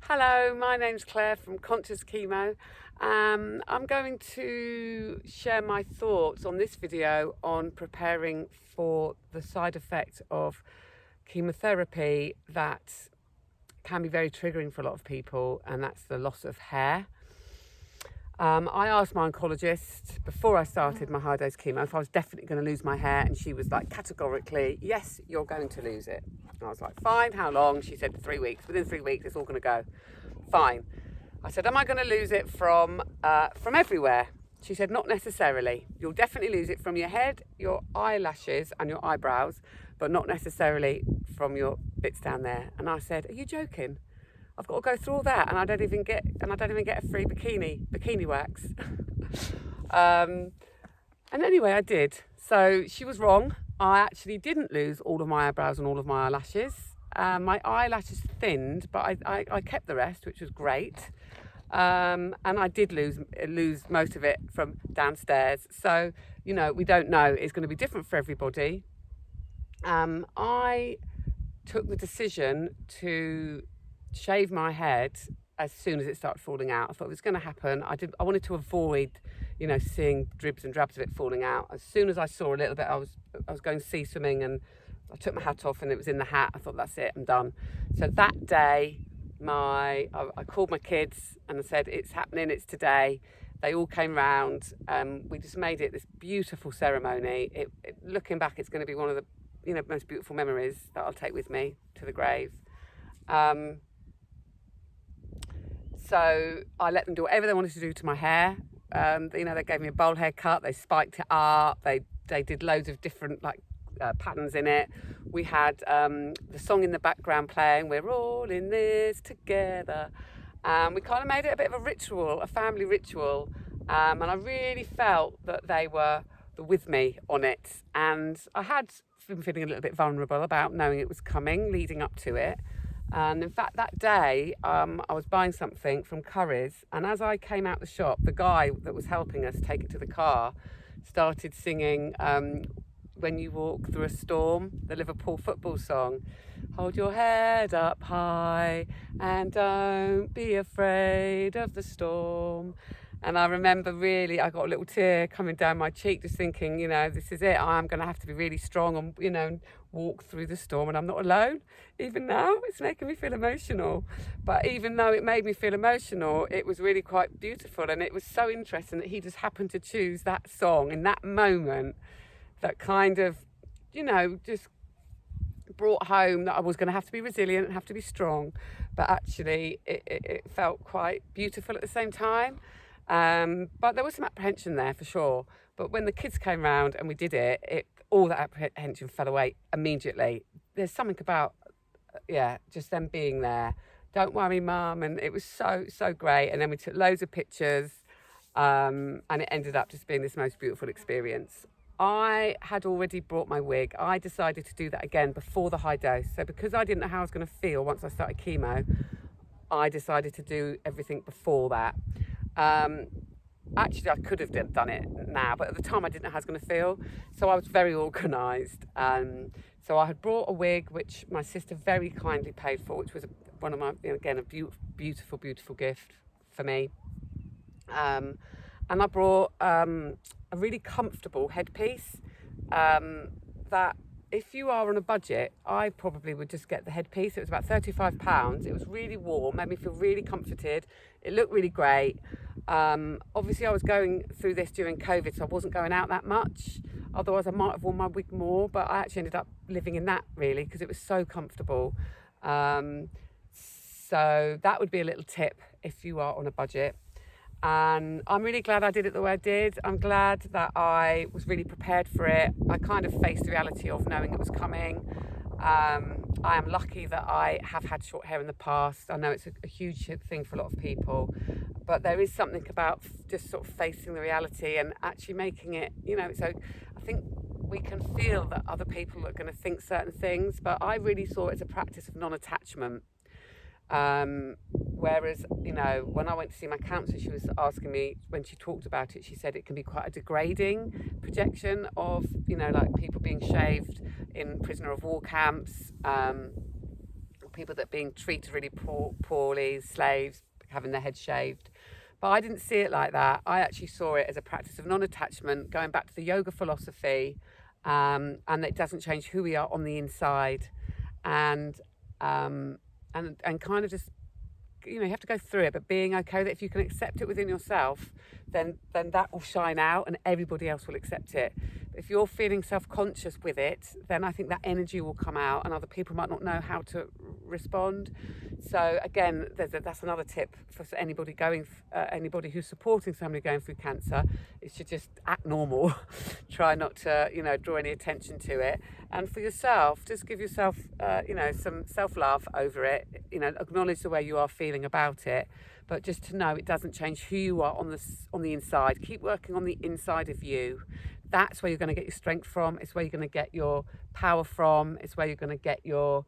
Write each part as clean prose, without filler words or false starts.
Hello, my name's Claire from Conscious Chemo. I'm going to share my thoughts on this video on preparing for the side effect of chemotherapy that can be very triggering for a lot of people, and that's the loss of hair. I asked my oncologist before I started my high dose chemo if I was definitely going to lose my hair, and she was like, categorically, yes, you're going to lose it. And I was like, fine, how long? She said 3 weeks. Within 3 weeks, it's all going to go. Fine. I said, am I going to lose it from everywhere? She said, not necessarily. You'll definitely lose it from your head, your eyelashes and your eyebrows, but not necessarily from your bits down there. And I said, are you joking? I've got to go through all that, and I don't even get a free bikini wax. And anyway, I did. So she was wrong. I actually didn't lose all of my eyebrows and all of my eyelashes. My eyelashes thinned, but I kept the rest, which was great. And I did lose most of it from downstairs. So, we don't know. It's going to be different for everybody. I took the decision to shave my head as soon as it started falling out. I thought it was going to happen. I wanted to avoid, seeing dribs and drabs of it falling out. As soon as I saw a little bit, I was going sea swimming, and I took my hat off and it was in the hat. I thought, that's it, I'm done. So that day, I called my kids and I said, it's happening, it's today. They all came round. We just made it this beautiful ceremony. Looking back, it's going to be one of the most beautiful memories that I'll take with me to the grave. So I let them do whatever they wanted to do to my hair. They gave me a bowl haircut. They spiked it up. They did loads of different patterns in it. We had the song in the background playing. We're all in this together. We kind of made it a bit of a ritual, a family ritual. And I really felt that they were with me on it. And I had been feeling a little bit vulnerable about knowing it was coming, leading up to it. And in fact, that day, I was buying something from Curry's, and as I came out the shop, the guy that was helping us take it to the car started singing When You Walk Through a Storm, the Liverpool football song. Hold your head up high and don't be afraid of the storm. And I remember I got a little tear coming down my cheek, just thinking, this is it. I'm going to have to be really strong and, walk through the storm. And I'm not alone. Even now, it's making me feel emotional. But even though it made me feel emotional, it was really quite beautiful. And it was so interesting that he just happened to choose that song in that moment that kind of, just brought home that I was going to have to be resilient and have to be strong. But actually, it felt quite beautiful at the same time. But there was some apprehension there for sure. But when the kids came round and we did it, all that apprehension fell away immediately. There's something about, just them being there. Don't worry, Mum. And it was so, so great. And then we took loads of pictures, and it ended up just being this most beautiful experience. I had already brought my wig. I decided to do that again before the high dose. So because I didn't know how I was going to feel once I started chemo, I decided to do everything before that. Actually, I could have done it now, but at the time I didn't know how I was going to feel. So I was very organised. So I had brought a wig, which my sister very kindly paid for, which was one of my, again, a beautiful, beautiful gift for me. And I brought a really comfortable headpiece that if you are on a budget, I probably would just get the headpiece. It was about £35. It was really warm, made me feel really comforted. It looked really great. Obviously, I was going through this during COVID, so I wasn't going out that much. Otherwise, I might have worn my wig more, but I actually ended up living in that, really, because it was so comfortable. So that would be a little tip if you are on a budget. And I'm really glad I did it the way I did. I'm glad that I was really prepared for it. I kind of faced the reality of knowing it was coming. I am lucky that I have had short hair in the past. I know it's a huge thing for a lot of people, but there is something about just sort of facing the reality and actually making it, so I think we can feel that other people are going to think certain things, but I really saw it as a practice of non-attachment. Whereas, when I went to see my counsellor, she was asking me, when she talked about it, she said it can be quite a degrading projection of, people being shaved in prisoner of war camps, people that are being treated really poorly, slaves, having their head shaved. But I didn't see it like that. I actually saw it as a practice of non-attachment, going back to the yoga philosophy, and it doesn't change who we are on the inside, and and kind of just, you have to go through it, but being okay that if you can accept it within yourself, then that will shine out and everybody else will accept it. But if you're feeling self-conscious with it, then I think that energy will come out and other people might not know how to respond. So again, that's another tip for anybody anybody who's supporting somebody going through cancer, is to just act normal. Try not to draw any attention to it. And for yourself, just give yourself some self-love over it. Acknowledge the way you are feeling about it, but just to know it doesn't change who you are on the inside. Keep working on the inside of you. That's where you're going to get your strength from. It's where you're going to get your power from. It's where you're going to get your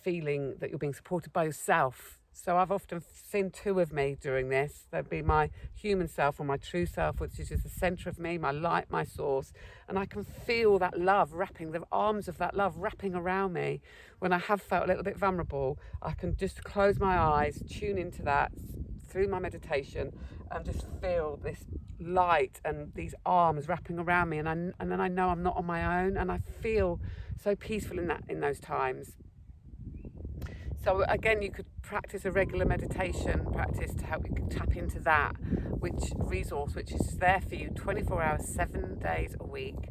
feeling that you're being supported by yourself. So I've often seen two of me during this. There'd be my human self or my true self, which is just the centre of me, my light, my source. And I can feel that love wrapping, the arms of that love wrapping around me. When I have felt a little bit vulnerable, I can just close my eyes, tune into that through my meditation, and just feel this light and these arms wrapping around me. And then I know I'm not on my own, and I feel so peaceful in those times. So again, you could practice a regular meditation practice to help you tap into that resource, which is there for you 24 hours, 7 days a week.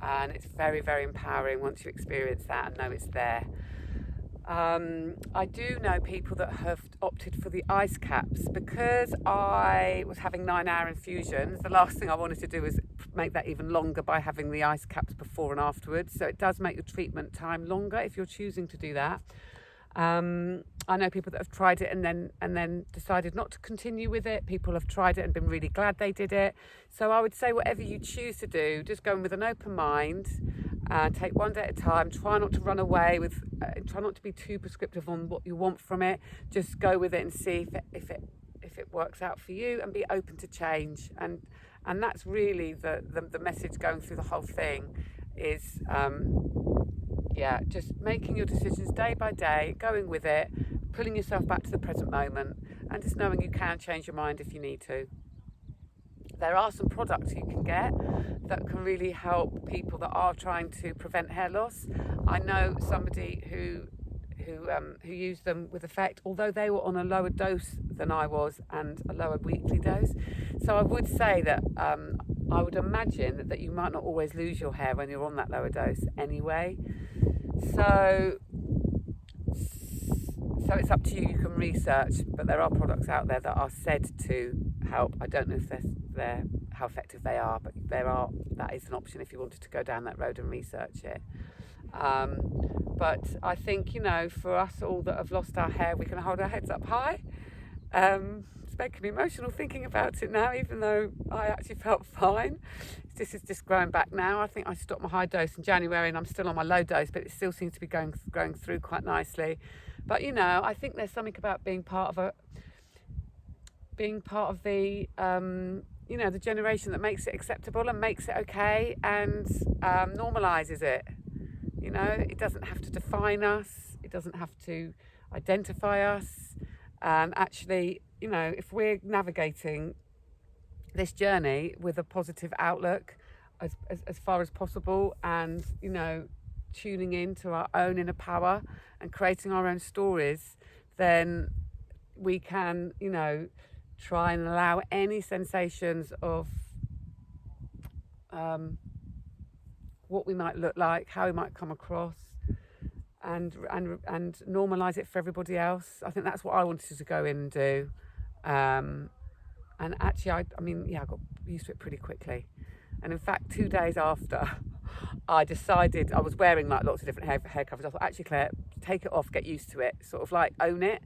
And it's very, very empowering once you experience that and know it's there. I do know people that have opted for the ice caps. Because I was having 9-hour infusions, the last thing I wanted to do was make that even longer by having the ice caps before and afterwards. So it does make your treatment time longer if you're choosing to do that. I know people that have tried it and then decided not to continue with it. People have tried it and been really glad they did it. So I would say whatever you choose to do, just go in with an open mind, take one day at a time. Try not to run away with, try not to be too prescriptive on what you want from it. Just go with it and see if it works out for you, and be open to change. And that's really the message going through the whole thing is. Just making your decisions day by day, going with it, pulling yourself back to the present moment, and just knowing you can change your mind if you need to. There are some products you can get that can really help people that are trying to prevent hair loss. I know somebody who used them with effect, although they were on a lower dose than I was and a lower weekly dose. So I would say that I would imagine that you might not always lose your hair when you're on that lower dose anyway. So it's up to you. You can research, but there are products out there that are said to help. I don't know if they're how effective they are, but that is an option if you wanted to go down that road and research it. But I think, for us all that have lost our hair, we can hold our heads up high. It's making me emotional thinking about it now, even though I actually felt fine. This is just growing back now. I think I stopped my high dose in January and I'm still on my low dose, but it still seems to be going through quite nicely. But I think there's something about being part of the the generation that makes it acceptable and makes it okay and normalizes it. It doesn't have to define us. It doesn't have to identify us. Actually, if we're navigating this journey with a positive outlook as far as possible, and tuning in to our own inner power and creating our own stories, then we can try and allow any sensations of what we might look like, how we might come across, and normalise it for everybody else. I think that's what I wanted to go in and do. And actually, I got used to it pretty quickly. And in fact, 2 days after, I decided, I was wearing like lots of different hair covers. I thought, actually, Claire, take it off, get used to it, sort of like own it.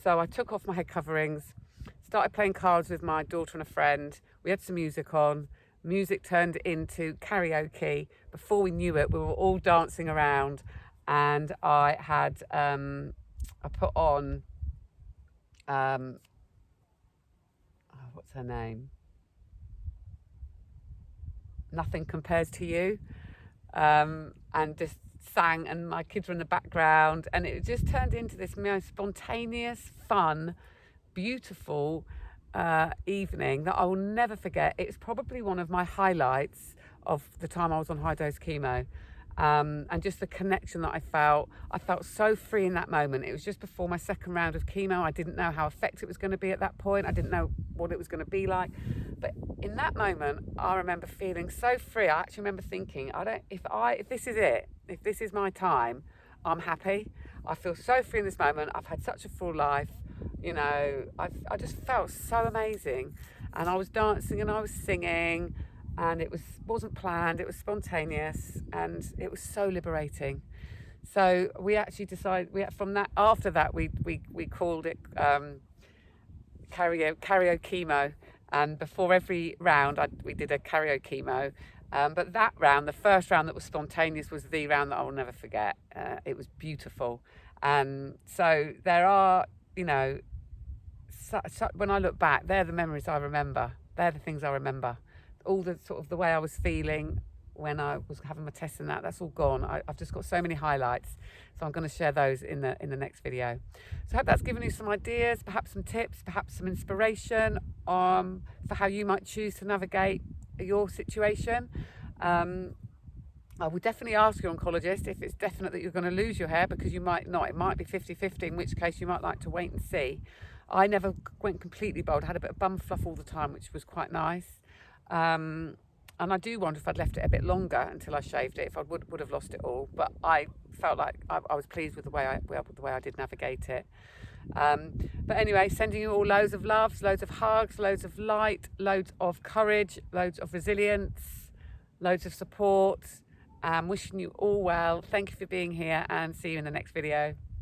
So I took off my head coverings, started playing cards with my daughter and a friend. We had some music on. Music turned into karaoke. Before we knew it, we were all dancing around. And I had, I put on, what's her name? Nothing Compares to You. And just sang and my kids were in the background, and it just turned into this most spontaneous, fun, beautiful evening that I will never forget. It's probably one of my highlights of the time I was on high dose chemo. And just the connection that I felt so free in that moment. It was just before my second round of chemo. I didn't know how effective it was going to be at that point. I didn't know what it was going to be like, but in that moment I remember feeling so free. I actually remember thinking, if this is it, if this is my time, I'm happy. I feel so free in this moment. I've had such a full life, you know. I just felt so amazing, and I was dancing and I was singing, and it wasn't planned, it was spontaneous, and it was so liberating. So we actually decided, after that we called it karaoke chemo, and before every round we did a karaoke chemo. But that round, the first round that was spontaneous, was the round that I will never forget. It was beautiful. And so there are, you know, when I look back, they're the memories I remember. They're the things I remember. All the sort of the way I was feeling when I was having my tests and that's all gone. I've just got so many highlights, so I'm going to share those in the next video. So I hope that's given you some ideas, perhaps some tips, perhaps some inspiration for how you might choose to navigate your situation. I would definitely ask your oncologist if it's definite that you're going to lose your hair, because you might not. It might be 50-50, in which case you might like to wait and see. I never went completely bald. I had a bit of bum fluff all the time, which was quite nice. And I do wonder if I'd left it a bit longer until I shaved it, if I would have lost it all. But I felt like I was pleased with the way I did navigate it. But anyway, sending you all loads of loves, loads of hugs, loads of light, loads of courage, loads of resilience, loads of support. Wishing you all well. Thank you for being here, and see you in the next video.